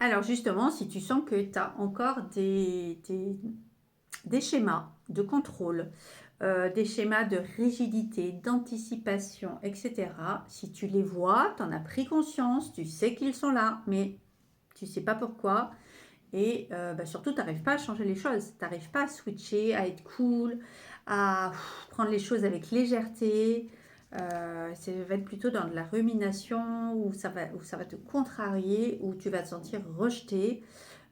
Alors justement, si tu sens que tu as encore des schémas de contrôle, des schémas de rigidité, d'anticipation, etc., si tu les vois, tu en as pris conscience, tu sais qu'ils sont là, mais tu ne sais pas pourquoi, et surtout, tu n'arrives pas à changer les choses, tu n'arrives pas à switcher, à être cool, à prendre les choses avec légèreté. Ça va être plutôt dans de la rumination où ça va te contrarier, où tu vas te sentir rejeté,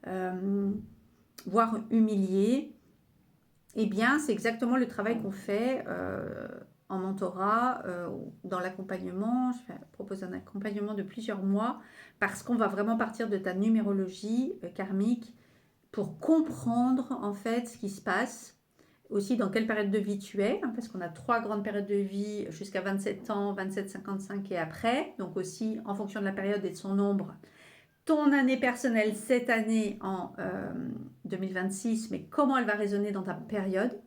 euh, voire humilié. Eh bien, c'est exactement le travail qu'on fait en mentorat, dans l'accompagnement. Propose un accompagnement de plusieurs mois parce qu'on va vraiment partir de ta numérologie karmique pour comprendre en fait ce qui se passe, aussi dans quelle période de vie tu es, hein, parce qu'on a trois grandes périodes de vie jusqu'à 27 ans, 27, 55 et après, donc aussi en fonction de la période et de son nombre. Ton année personnelle cette année en 2026, mais comment elle va résonner dans ta période.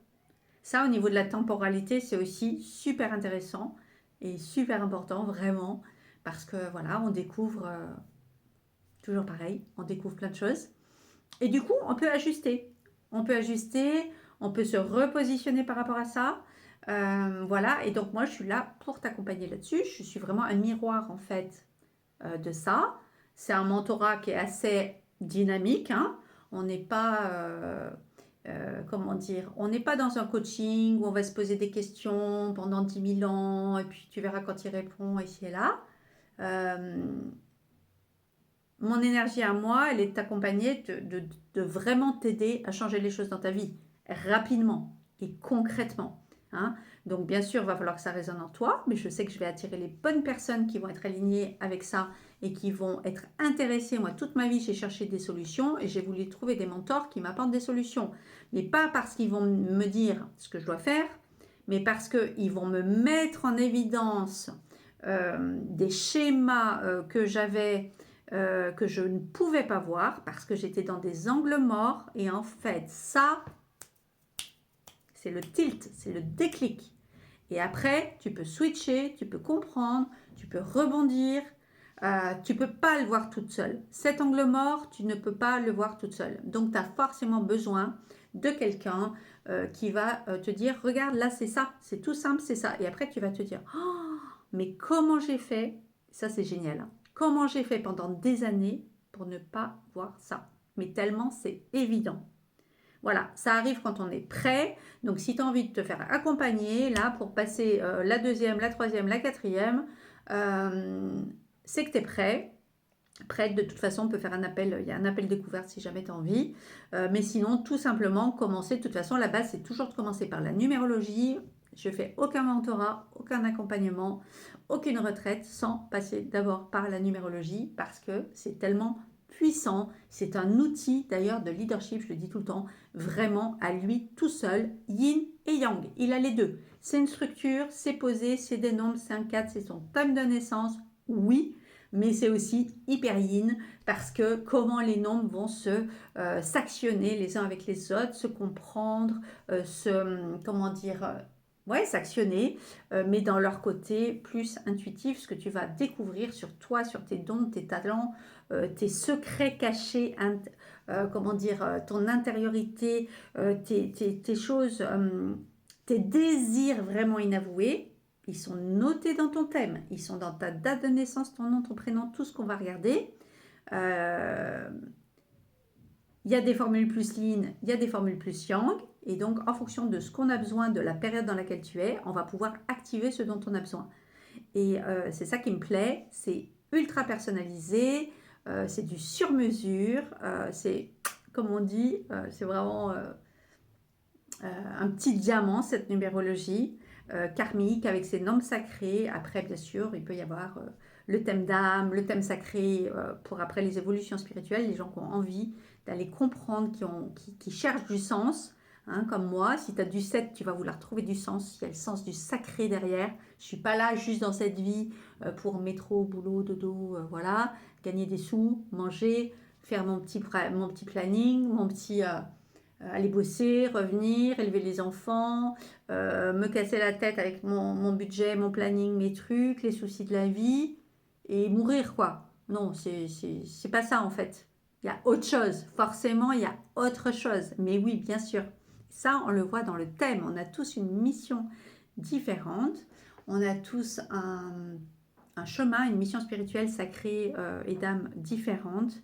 Ça, au niveau de la temporalité, c'est aussi super intéressant et super important, vraiment, parce que voilà, on découvre, toujours pareil, on découvre plein de choses. Et du coup, on peut ajuster. On peut ajuster, on peut se repositionner par rapport à ça. Voilà, et donc moi, je suis là pour t'accompagner là-dessus. Je suis vraiment un miroir, en fait, de ça. C'est un mentorat qui est assez dynamique, hein. On n'est pas, comment dire, on n'est pas dans un coaching où on va se poser des questions pendant 10 000 ans et puis tu verras quand il répond ici et là. Euh, Mon énergie à moi, elle est accompagnée de vraiment t'aider à changer les choses dans ta vie rapidement et concrètement, hein. Donc bien sûr, il va falloir que ça résonne en toi, mais je sais que je vais attirer les bonnes personnes qui vont être alignées avec ça et qui vont être intéressées. Moi, toute ma vie, j'ai cherché des solutions et j'ai voulu trouver des mentors qui m'apportent des solutions. Mais pas parce qu'ils vont me dire ce que je dois faire, mais parce qu'ils vont me mettre en évidence des schémas que j'avais, que je ne pouvais pas voir parce que j'étais dans des angles morts. Et en fait, ça, c'est le tilt, c'est le déclic. Et après, tu peux switcher, tu peux comprendre, tu peux rebondir. Tu ne peux pas le voir toute seule. Cet angle mort, tu ne peux pas le voir toute seule. Donc, tu as forcément besoin de quelqu'un qui va te dire, regarde, là, c'est ça, c'est tout simple, c'est ça. Et après, tu vas te dire, oh, mais comment j'ai fait. Ça, c'est génial, hein. Comment j'ai fait pendant des années pour ne pas voir ça. Mais tellement c'est évident. Voilà, ça arrive quand on est prêt. Donc, si tu as envie de te faire accompagner, là, pour passer la deuxième, la troisième, la quatrième, euh, c'est que tu es prêt. Prête, de toute façon, on peut faire un appel, il y a un appel découverte si jamais tu as envie. Mais sinon, tout simplement, commencer. De toute façon, la base, c'est toujours de commencer par la numérologie. Je fais aucun mentorat, aucun accompagnement, aucune retraite sans passer d'abord par la numérologie parce que c'est tellement puissant. C'est un outil d'ailleurs de leadership, je le dis tout le temps, vraiment à lui tout seul, yin et yang. Il a les deux. C'est une structure, c'est posé, c'est des nombres, c'est un cadre, c'est son thème de naissance. Oui, mais c'est aussi hyper yin parce que comment les nombres vont s'actionner les uns avec les autres, se comprendre, comment dire, ouais, s'actionner, mais dans leur côté plus intuitif, ce que tu vas découvrir sur toi, sur tes dons, tes talents, tes secrets cachés, comment dire, ton intériorité, tes choses, tes désirs vraiment inavoués. Ils sont notés dans ton thème, ils sont dans ta date de naissance, ton nom, ton prénom, tout ce qu'on va regarder. Euh, Il y a des formules plus yin, il y a des formules plus yang. Et donc, en fonction de ce qu'on a besoin, de la période dans laquelle tu es, on va pouvoir activer ce dont on a besoin. Et c'est ça qui me plaît, c'est ultra personnalisé, c'est du sur-mesure, c'est, comme on dit, c'est vraiment un petit diamant, cette numérologie karmique avec ses normes sacrées. Après, bien sûr, il peut y avoir le thème d'âme, le thème sacré pour après les évolutions spirituelles, les gens qui ont envie d'aller comprendre, qui cherchent du sens. Hein, comme moi, si tu as du 7, tu vas vouloir trouver du sens. Il y a le sens du sacré derrière. Je ne suis pas là juste dans cette vie pour métro, boulot, dodo, voilà, gagner des sous, manger, faire mon petit planning, mon petit aller bosser, revenir, élever les enfants, me casser la tête avec mon budget, mon planning, mes trucs, les soucis de la vie, et mourir quoi. Non, c'est pas ça en fait. Il y a autre chose. Forcément, il y a autre chose. Mais oui, bien sûr. Ça, on le voit dans le thème. On a tous une mission différente. On a tous un chemin, une mission spirituelle sacrée et d'âme différente.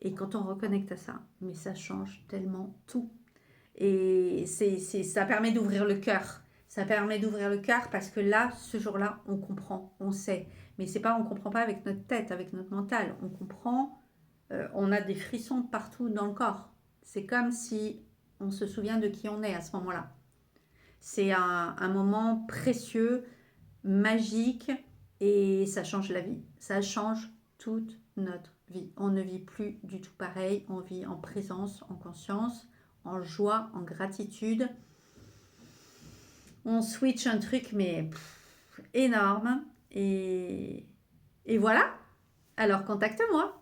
Et quand on reconnecte à ça, mais ça change tellement tout. Et ça permet d'ouvrir le cœur. Ça permet d'ouvrir le cœur parce que là, ce jour-là, on comprend, on sait. Mais c'est pas, on comprend pas avec notre tête, avec notre mental. On comprend, on a des frissons partout dans le corps. C'est comme si on se souvient de qui on est à ce moment-là. C'est un moment précieux, magique, et ça change la vie. Ça change toute notre vie. On ne vit plus du tout pareil. On vit en présence, en conscience, en joie, en gratitude. On switch un truc, mais énorme. Et voilà. Alors contacte-moi.